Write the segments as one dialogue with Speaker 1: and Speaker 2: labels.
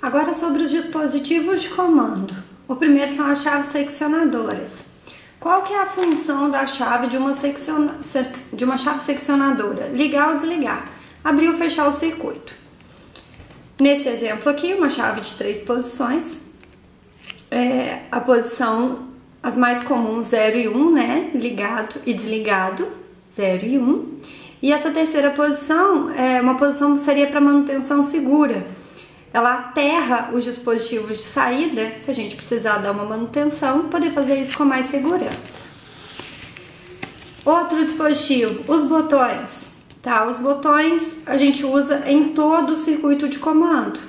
Speaker 1: Agora sobre os dispositivos de comando. O primeiro são as chaves seccionadoras. Qual que é a função da chave de uma chave seccionadora? Ligar ou desligar, abrir ou fechar o circuito. Nesse exemplo aqui, uma chave de 3 posições. A posição, as mais comuns, 0 e 1, né? Ligado e desligado, 0 e 1. E essa terceira posição, uma posição que seria para manutenção segura. Ela aterra os dispositivos de saída, se a gente precisar dar uma manutenção, poder fazer isso com mais segurança. Outro dispositivo, os botões. Tá? Os botões a gente usa em todo o circuito de comando.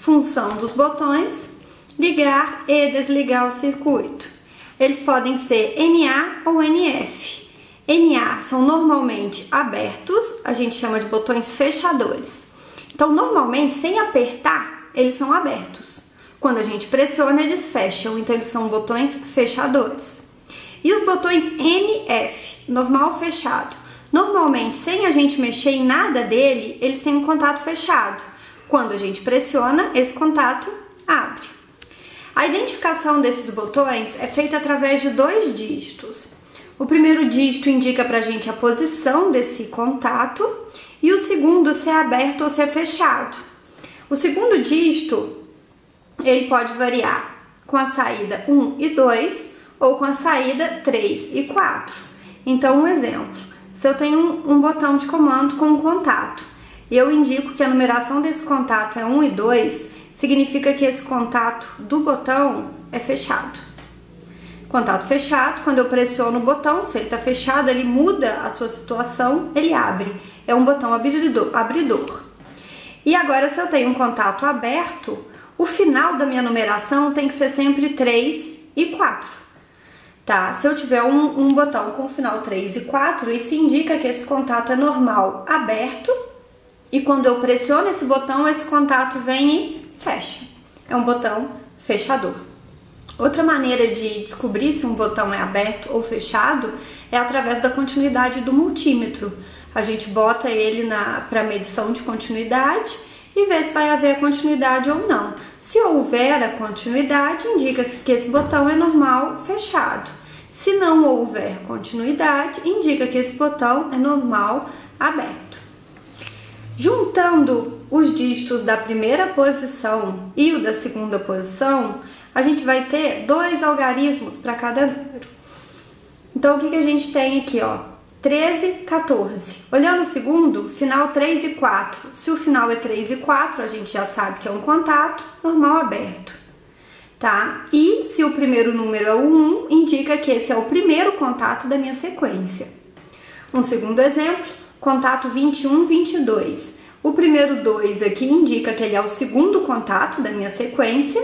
Speaker 1: Função dos botões, ligar e desligar o circuito. Eles podem ser NA ou NF. NA são normalmente abertos, a gente chama de botões fechadores. Então, normalmente, sem apertar, eles são abertos. Quando a gente pressiona, eles fecham, então eles são botões fechadores. E os botões NF, normal fechado, normalmente, sem a gente mexer em nada dele, eles têm um contato fechado. Quando a gente pressiona, esse contato abre. A identificação desses botões é feita através de 2 dígitos. O primeiro dígito indica pra gente a posição desse contato e o segundo se é aberto ou se é fechado. O segundo dígito, ele pode variar com a saída 1 e 2 ou com a saída 3 e 4. Então, um exemplo, se eu tenho um botão de comando com um contato e eu indico que a numeração desse contato é 1 e 2, significa que esse contato do botão é fechado. Contato fechado, quando eu pressiono o botão, se ele está fechado, ele muda a sua situação, ele abre. É um botão abridor. E agora, se eu tenho um contato aberto, o final da minha numeração tem que ser sempre 3 e 4. Tá? Se eu tiver um botão com final 3 e 4, isso indica que esse contato é normal aberto. E quando eu pressiono esse botão, esse contato vem e fecha. É um botão fechador. Outra maneira de descobrir se um botão é aberto ou fechado é através da continuidade do multímetro. A gente bota ele para medição de continuidade e vê se vai haver continuidade ou não. Se houver a continuidade, indica-se que esse botão é normal fechado. Se não houver continuidade, indica que esse botão é normal aberto. Juntando os dígitos da primeira posição e o da segunda posição, a gente vai ter 2 algarismos para cada número. Então, o que a gente tem aqui, ó? 13, 14. Olhando o segundo, final 3 e 4. Se o final é 3 e 4, a gente já sabe que é um contato normal aberto, tá? E se o primeiro número é o 1, indica que esse é o primeiro contato da minha sequência. Um segundo exemplo, contato 21, 22. O primeiro 2 aqui indica que ele é o segundo contato da minha sequência.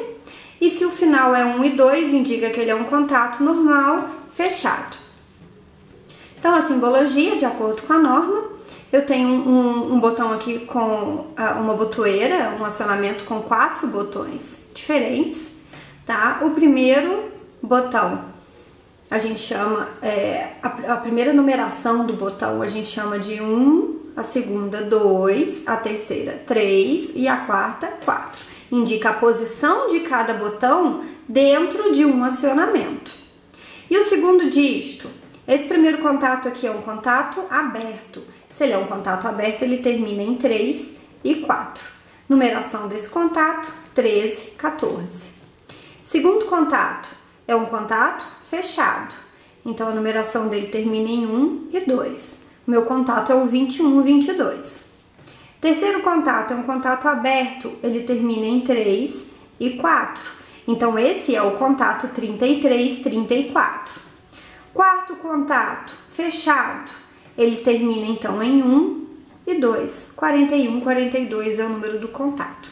Speaker 1: E se o final é 1 e 2, indica que ele é um contato normal fechado. Então, a simbologia, de acordo com a norma, eu tenho um botão aqui com uma botoeira, um acionamento com 4 botões diferentes, tá? O primeiro botão, a gente chama, a primeira numeração do botão a gente chama de 1, a segunda 2, a terceira 3 e a quarta 4. Indica a posição de cada botão dentro de um acionamento. E o segundo dígito? Esse primeiro contato aqui é um contato aberto. Se ele é um contato aberto, ele termina em 3 e 4. Numeração desse contato, 13, 14. Segundo contato é um contato fechado. Então, a numeração dele termina em 1 e 2. O meu contato é o 21, 22. Terceiro contato é um contato aberto, ele termina em 3 e 4. Então, esse é o contato 33, 34. Quarto contato, fechado, ele termina então em 1 e 2. 41, 42 é o número do contato.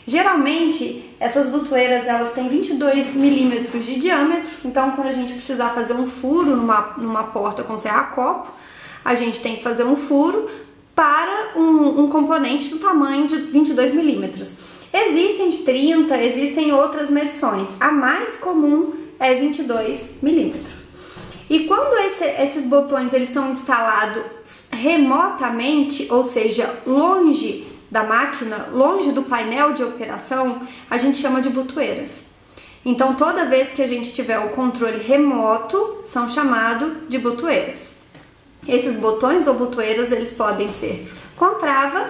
Speaker 1: Geralmente, essas botoeiras, elas têm 22 milímetros de diâmetro. Então, quando a gente precisar fazer um furo numa porta com serra-copo, a gente tem que fazer um furo para um componente do tamanho de 22 milímetros. Existem de 30, existem outras medições. A mais comum é 22 milímetros. E quando esses botões eles são instalados remotamente, ou seja, longe da máquina, longe do painel de operação, a gente chama de botoeiras. Então, toda vez que a gente tiver o controle remoto, são chamados de botoeiras. Esses botões ou botoeiras, eles podem ser com trava,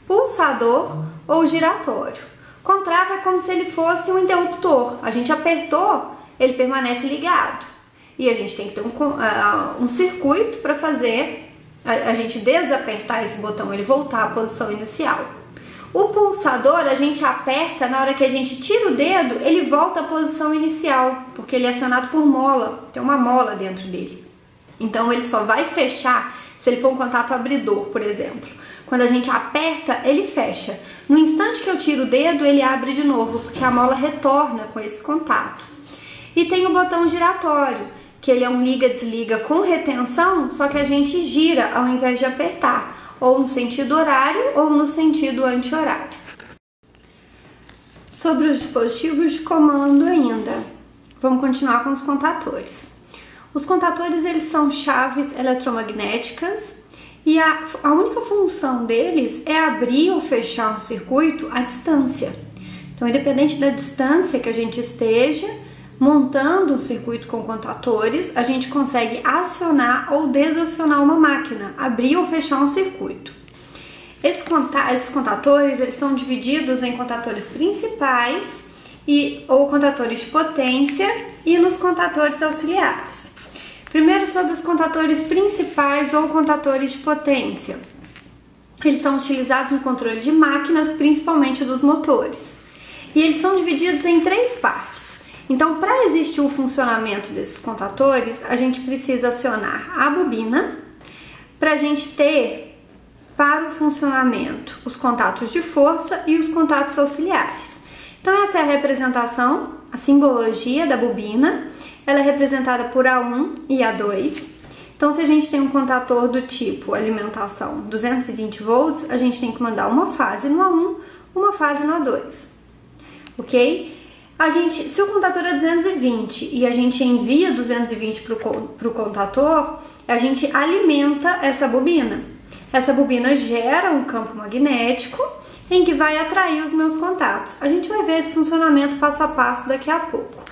Speaker 1: pulsador ou giratório. Com trava é como se ele fosse um interruptor. A gente apertou, ele permanece ligado. E a gente tem que ter um circuito para fazer a gente desapertar esse botão, ele voltar à posição inicial. O pulsador a gente aperta, na hora que a gente tira o dedo, ele volta à posição inicial, porque ele é acionado por mola, tem uma mola dentro dele. Então ele só vai fechar se ele for um contato abridor, por exemplo. Quando a gente aperta, ele fecha. No instante que eu tiro o dedo, ele abre de novo, porque a mola retorna com esse contato. E tem o botão giratório, que ele é um liga-desliga com retenção, só que a gente gira ao invés de apertar, ou no sentido horário ou no sentido anti-horário. Sobre os dispositivos de comando ainda, vamos continuar com os contatores. Os contatores, eles são chaves eletromagnéticas e a única função deles é abrir ou fechar um circuito à distância. Então, independente da distância que a gente esteja montando um circuito com contatores, a gente consegue acionar ou desacionar uma máquina, abrir ou fechar um circuito. Esses contatores, eles são divididos em contatores principais ou contatores de potência e nos contatores auxiliares. Primeiro, sobre os contatores principais ou contatores de potência. Eles são utilizados no controle de máquinas, principalmente dos motores. E eles são divididos em 3 partes. Então, para existir o funcionamento desses contatores, a gente precisa acionar a bobina para a gente ter, para o funcionamento, os contatos de força e os contatos auxiliares. Então, essa é a representação, a simbologia da bobina. Ela é representada por A1 e A2. Então, se a gente tem um contator do tipo alimentação 220 volts, a gente tem que mandar uma fase no A1, uma fase no A2, ok? Se o contator é 220 e a gente envia 220 para o contator, a gente alimenta essa bobina. Essa bobina gera um campo magnético em que vai atrair os meus contatos. A gente vai ver esse funcionamento passo a passo daqui a pouco,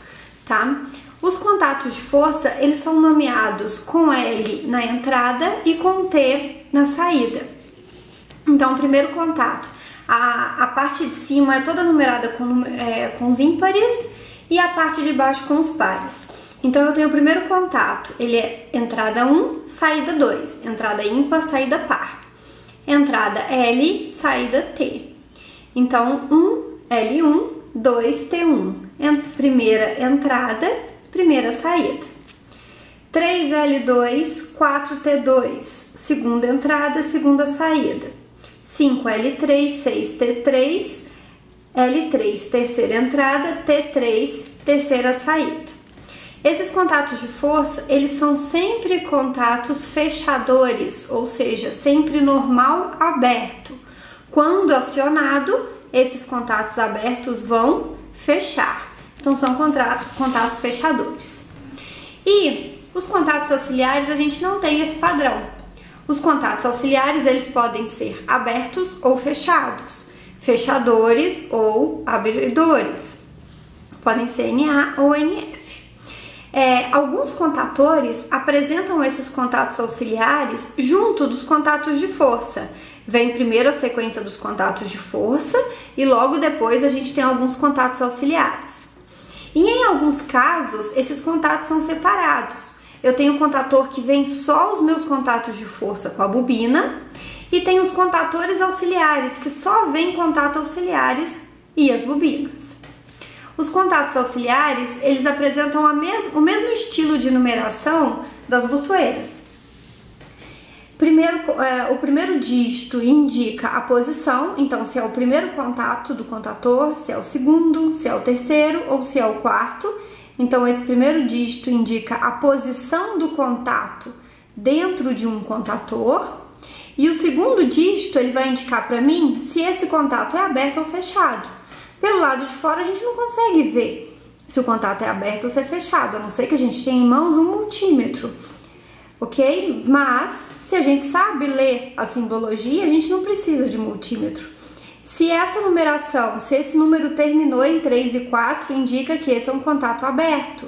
Speaker 1: tá? Os contatos de força, eles são nomeados com L na entrada e com T na saída. Então, o primeiro contato, a parte de cima é toda numerada com os ímpares e a parte de baixo com os pares. Então, eu tenho o primeiro contato, ele é entrada 1, saída 2, entrada ímpar, saída par. Entrada L, saída T. Então, 1L1, 2T1. Primeira entrada, primeira saída. 3L2, 4T2, segunda entrada, segunda saída. 5L3, 6T3, L3, terceira entrada, T3, terceira saída. Esses contatos de força, eles são sempre contatos fechadores, ou seja, sempre normal aberto. Quando acionado, esses contatos abertos vão fechar. Então, são contatos fechadores. E os contatos auxiliares, a gente não tem esse padrão. Os contatos auxiliares, eles podem ser abertos ou fechados, fechadores ou abridores, podem ser NA ou NF. Alguns contatores apresentam esses contatos auxiliares junto dos contatos de força. Vem primeiro a sequência dos contatos de força e logo depois a gente tem alguns contatos auxiliares. E em alguns casos, esses contatos são separados. Eu tenho um contator que vem só os meus contatos de força com a bobina e tem os contatores auxiliares, que só vem contatos auxiliares e as bobinas. Os contatos auxiliares, eles apresentam o mesmo estilo de numeração das botoeiras. O primeiro dígito indica a posição, então se é o primeiro contato do contator, se é o segundo, se é o terceiro ou se é o quarto. Então, esse primeiro dígito indica a posição do contato dentro de um contator. E o segundo dígito, ele vai indicar para mim se esse contato é aberto ou fechado. Pelo lado de fora, a gente não consegue ver se o contato é aberto ou se é fechado, a não ser que a gente tenha em mãos um multímetro, ok? Mas, se a gente sabe ler a simbologia, a gente não precisa de multímetro. Se essa numeração, se esse número terminou em 3 e 4, indica que esse é um contato aberto.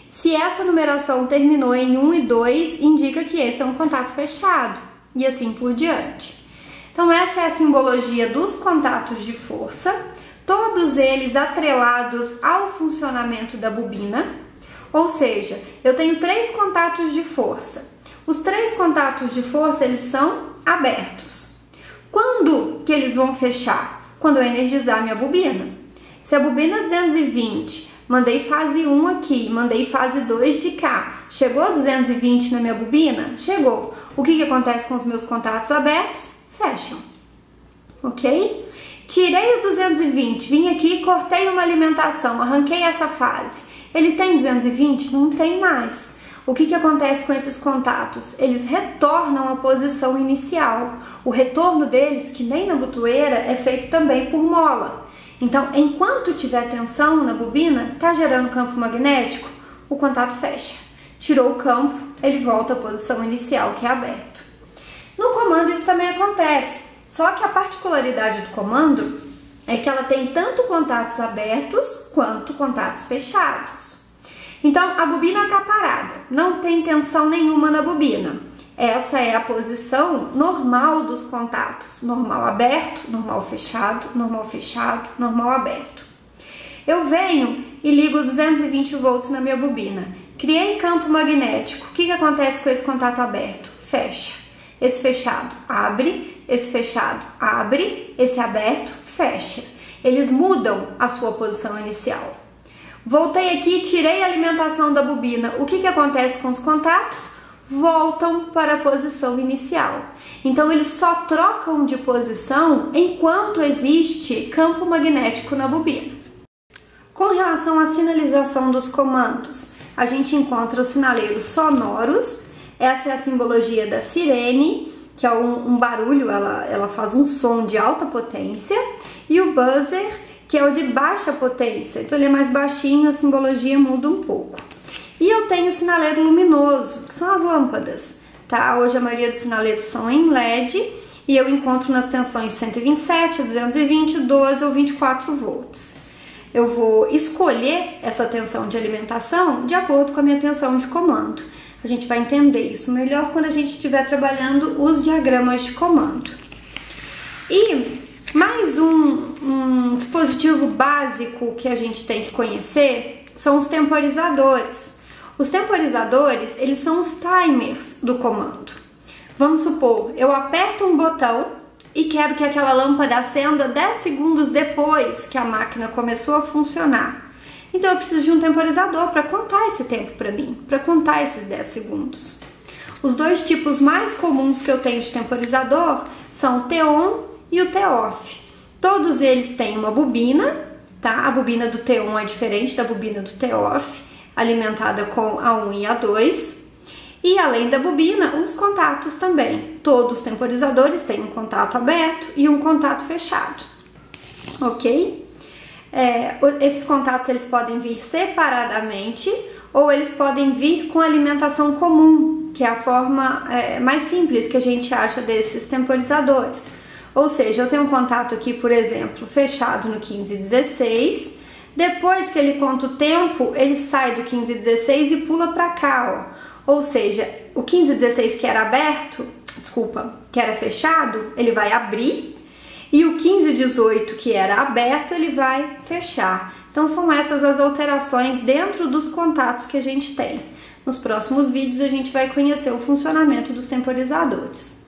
Speaker 1: Se essa numeração terminou em 1 e 2, indica que esse é um contato fechado, e assim por diante. Então essa é a simbologia dos contatos de força, todos eles atrelados ao funcionamento da bobina, ou seja, eu tenho 3 contatos de força. Os 3 contatos de força, eles são abertos. Quando que eles vão fechar? Quando eu energizar minha bobina. Se a bobina 220, mandei fase 1 aqui, mandei fase 2 de cá, chegou a 220 na minha bobina? Chegou. O que acontece com os meus contatos abertos? Fecham. Ok? Tirei o 220, vim aqui, cortei uma alimentação, arranquei essa fase. Ele tem 220? Não tem mais. O que acontece com esses contatos? Eles retornam à posição inicial. O retorno deles, que nem na botoeira, é feito também por mola. Então, enquanto tiver tensão na bobina, tá gerando campo magnético, o contato fecha. Tirou o campo, ele volta à posição inicial, que é aberto. No comando isso também acontece, só que a particularidade do comando é que ela tem tanto contatos abertos quanto contatos fechados. Então, a bobina está parada, não tem tensão nenhuma na bobina. Essa é a posição normal dos contatos, normal aberto, normal fechado, normal fechado, normal aberto. Eu venho e ligo 220 volts na minha bobina. Criei campo magnético. O que acontece com esse contato aberto? Fecha. Esse fechado abre, esse fechado abre, esse aberto fecha. Eles mudam a sua posição inicial. Voltei aqui, tirei a alimentação da bobina. O que acontece com os contatos? Voltam para a posição inicial. Então eles só trocam de posição enquanto existe campo magnético na bobina. Com relação à sinalização dos comandos, a gente encontra os sinaleiros sonoros. Essa é a simbologia da sirene, que é um barulho, ela faz um som de alta potência, e o buzzer, que é o de baixa potência, então ele é mais baixinho, a simbologia muda um pouco. E eu tenho o sinaleiro luminoso, que são as lâmpadas, tá? Hoje a maioria dos sinaleiros são em LED, e eu encontro nas tensões 127, 220, 12 ou 24 volts. Eu vou escolher essa tensão de alimentação de acordo com a minha tensão de comando. A gente vai entender isso melhor quando a gente estiver trabalhando os diagramas de comando. E mais um dispositivo básico que a gente tem que conhecer são os temporizadores. Os temporizadores, eles são os timers do comando. Vamos supor, eu aperto um botão e quero que aquela lâmpada acenda 10 segundos depois que a máquina começou a funcionar. Então eu preciso de um temporizador para contar esse tempo para mim, para contar esses 10 segundos. Os dois tipos mais comuns que eu tenho de temporizador são o T-on e o T-off. Todos eles têm uma bobina, tá? A bobina do T-on é diferente da bobina do T-off, alimentada com A1 e A2. E além da bobina, os contatos também. Todos os temporizadores têm um contato aberto e um contato fechado, ok? Esses contatos eles podem vir separadamente ou eles podem vir com alimentação comum, que é a forma mais simples que a gente acha desses temporizadores. Ou seja, eu tenho um contato aqui, por exemplo, fechado no 1516, depois que ele conta o tempo, ele sai do 1516 e pula para cá, ó. Ou seja, o 1516 que era aberto, que era fechado, ele vai abrir. E o 1518, que era aberto, ele vai fechar. Então são essas as alterações dentro dos contatos que a gente tem. Nos próximos vídeos a gente vai conhecer o funcionamento dos temporizadores.